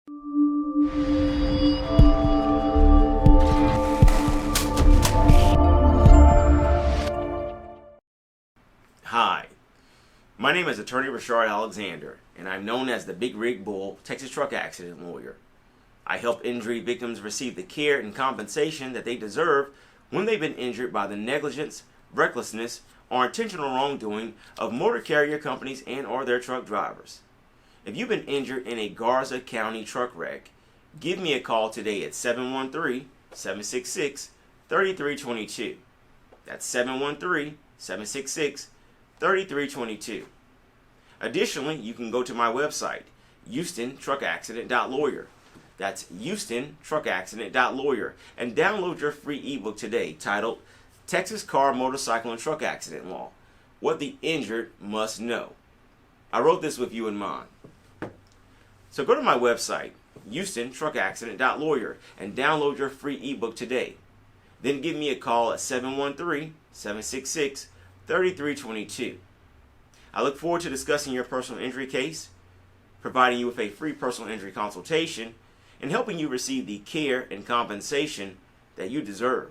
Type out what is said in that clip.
Hi, my name is Attorney Reshard Alexander, and I'm known as the Big Rig Bull Texas truck accident lawyer. I help injury victims receive the care and compensation that they deserve when they've been injured by the negligence, recklessness, or intentional wrongdoing of motor carrier companies and or their truck drivers. If you've been injured in a Garza County truck wreck, give me a call today at 713-766-3322. That's 713-766-3322. Additionally, you can go to my website, HoustonTruckAccident.lawyer. That's HoustonTruckAccident.lawyer, and download your free ebook today titled Texas Car, Motorcycle, and Truck Accident Law: What the Injured Must Know. I wrote this with you in mind. So go to my website, HoustonTruckAccident.lawyer, and download your free ebook today. Then give me a call at 713-766-3322. I look forward to discussing your personal injury case, providing you with a free personal injury consultation, and helping you receive the care and compensation that you deserve.